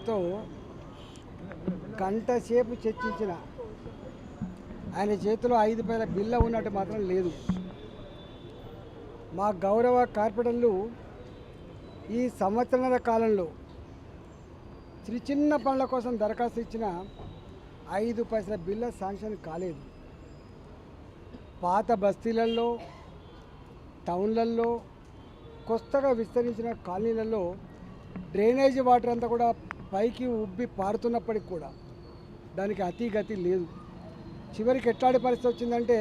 గారితో గంట సేపు చర్చించిన ఆయన చేతిలో 5 పైల బిల్ల ఉన్నట్టు మాత్రం లేదు. మా గౌరవ కార్పొరేటర్లు ఈ సంవత్సరాల కాలంలో చిన్న పనుల కోసం దరఖాస్తు ఇచ్చిన 5 పైసల బిల్ల శాంక్షన్ కాలేదు. పాత బస్తీలలో, టౌన్లలో, కొత్తగా విస్తరించిన కాలనీలలో డ్రైనేజీ వాటర్ అంతా కూడా పైకి ఉబ్బి పారుతున్నప్పటికి కూడా దానికి అతిగతి లేదు. చివరికి ఎట్లాంటి పరిస్థితి వచ్చిందంటే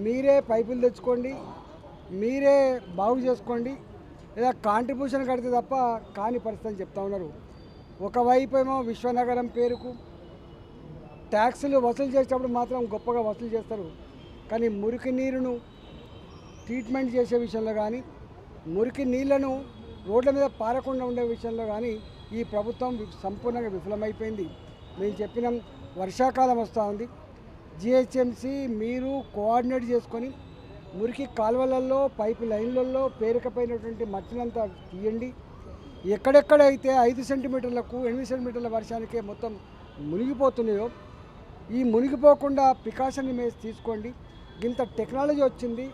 మీరే పైపులు తెచ్చుకోండి, మీరే బాగు చేసుకోండి, లేదా కాంట్రిబ్యూషన్ కడితే తప్ప కాని పరిస్థితి అని చెప్తా ఉన్నారు. ఒకవైపు ఏమో విశ్వనగరం పేరుకు ట్యాక్సులు వసూలు చేసేటప్పుడు మాత్రం గొప్పగా వసూలు చేస్తారు. కానీ మురికి నీరును ట్రీట్మెంట్ చేసే విషయంలో కానీ, మురికి నీళ్లను రోడ్ల మీద పారకుండా ఉండే విషయంలో కానీ ఈ ప్రభుత్వం సంపూర్ణంగా విఫలమైపోయింది. మేము చెప్పినాం, వర్షాకాలం వస్తూ ఉంది, జిహెచ్ఎంసీ మీరు కోఆర్డినేట్ చేసుకొని మురికి కాలువలలో, పైపు లైన్లలో పేరుకపోయినటువంటి మట్టినంతా తీయండి. ఎక్కడెక్కడైతే 5 సెంటీమీటర్లకు 8 సెంటీమీటర్ల వర్షానికే మొత్తం మునిగిపోతున్నాయో ఈ మునిగిపోకుండా ప్రికాషన్ మెజర్స్ తీసుకోండి. ఇంత టెక్నాలజీ వచ్చింది,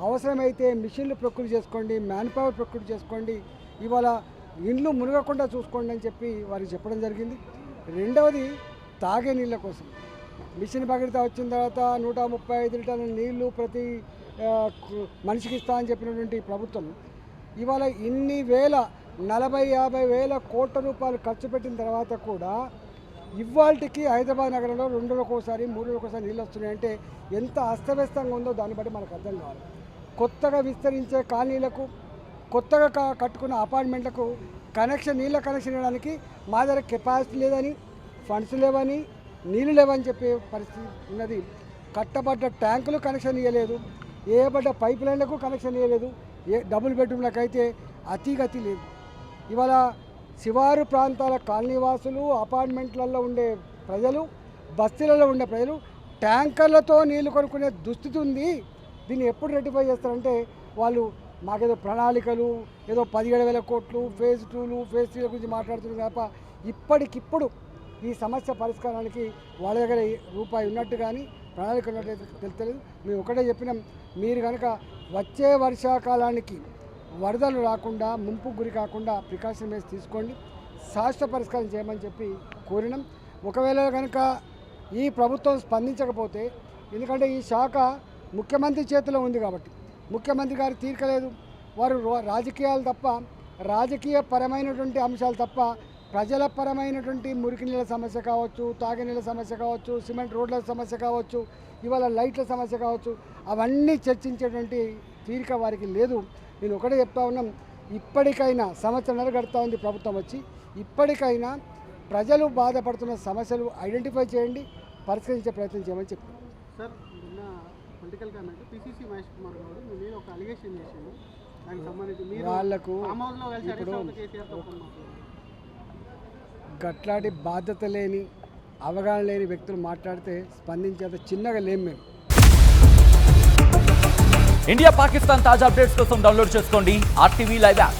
అవసరమైతే మిషన్లు ప్రొక్యూర్ చేసుకోండి, మ్యాన్ పవర్ ప్రొక్యూర్ చేసుకోండి, ఇవాళ ఇండ్లు మునగకుండా చూసుకోండి అని చెప్పి వారికి చెప్పడం జరిగింది. రెండవది తాగే నీళ్ళ కోసం మిషన్ భగీరథ వచ్చిన తర్వాత 135 లీటర్ల నీళ్లు ప్రతి మనిషికి ఇస్తా అని చెప్పినటువంటి ప్రభుత్వం ఇవాళ ఇన్ని వేల 40-50 వేల కోట్ల రూపాయలు ఖర్చు పెట్టిన తర్వాత కూడా ఇవాళకి హైదరాబాద్ నగరంలో 2 రోజులకోసారి 3 రోజులకోసారి నీళ్ళు వస్తున్నాయంటే ఎంత అస్తవ్యస్తంగా ఉందో దాన్ని బట్టి మనకు అర్థం కావాలి. కొత్తగా విస్తరించే కాలనీలకు, కొత్తగా కట్టుకున్న అపార్ట్మెంట్లకు నీళ్ళ కనెక్షన్ ఇవ్వడానికి మా దగ్గర కెపాసిటీ లేదని, ఫండ్స్ లేవని, నీళ్ళు లేవని చెప్పే పరిస్థితి ఉన్నది. కట్టబడ్డ ట్యాంకులు కనెక్షన్ ఇవ్వలేదు, వేయబడ్డ పైప్ లైన్లకు కనెక్షన్ ఇవ్వలేదు, డబుల్ బెడ్రూమ్లకైతే అతిగతి లేదు. ఇవాళ శివారు ప్రాంతాల కాలనీవాసులు, అపార్ట్మెంట్లలో ఉండే ప్రజలు, బస్తీలలో ఉండే ప్రజలు ట్యాంకర్లతో నీళ్లు కొనుక్కునే దుస్థితి ఉంది. దీన్ని ఎప్పుడు రెక్టిఫై చేస్తారంటే వాళ్ళు మాకేదో ప్రణాళికలు, ఏదో 17,000 కోట్లు, ఫేజ్ 2లు, ఫేజ్ 3ల గురించి మాట్లాడుతున్నారు తప్ప ఇప్పటికిప్పుడు ఈ సమస్య పరిష్కారానికి వాళ్ళ దగ్గర రూపాయి ఉన్నట్టు కానీ ప్రణాళిక ఉన్నట్టు తెలుస్తలేదు. మేము ఒకటే చెప్పినాం, మీరు కనుక వచ్చే వర్షాకాలానికి వరదలు రాకుండా, ముంపుకు గురి కాకుండా ప్రికాషన్ మెజర్స్ తీసుకోండి, శాశ్వత పరిష్కారం చేయమని చెప్పి కోరినాం. ఒకవేళ కనుక ఈ ప్రభుత్వం స్పందించకపోతే, ఎందుకంటే ఈ శాఖ ముఖ్యమంత్రి చేతిలో ఉంది కాబట్టి ముఖ్యమంత్రి గారు తీర్చలేదు, వారు రాజకీయాలు తప్ప, రాజకీయ పరమైనటువంటి అంశాలు తప్ప ప్రజల పరమైనటువంటి మురికి నీళ్ళ సమస్య కావచ్చు, తాగే నీళ్ళ సమస్య కావచ్చు, సిమెంట్ రోడ్ల సమస్య కావచ్చు, ఇవాళ లైట్ల సమస్య కావచ్చు, అవన్నీ చర్చించేటువంటి తీరిక వారికి లేదు. నేను ఒకటే చెప్తా ఉన్నాం, ఇప్పటికైనా సంవత్సరాలు గడుతూ ఉంది ప్రభుత్వం వచ్చి, ఇప్పటికైనా ప్రజలు బాధపడుతున్న సమస్యలు ఐడెంటిఫై చేయండి, పరిష్కరించే ప్రయత్నం చేయమని చెప్పారు. సార్, నిన్న political comment PCC Mahesh Kumar గారు మీ మీద ఒక అలిగేషన్ చేశారు, దానికి సంబంధించి వాళ్ళకు ఇప్పుడు గట్లాంటి బాధ్యత లేని, అవగాహన లేని వ్యక్తులు మాట్లాడితే స్పందించేంత చిన్నగా లేం మేము. ఇండియా పాకిస్తాన్ తాజా అప్డేట్స్ కోసం డౌన్లోడ్ చేసుకోండి RTV లైవ్ యాప్.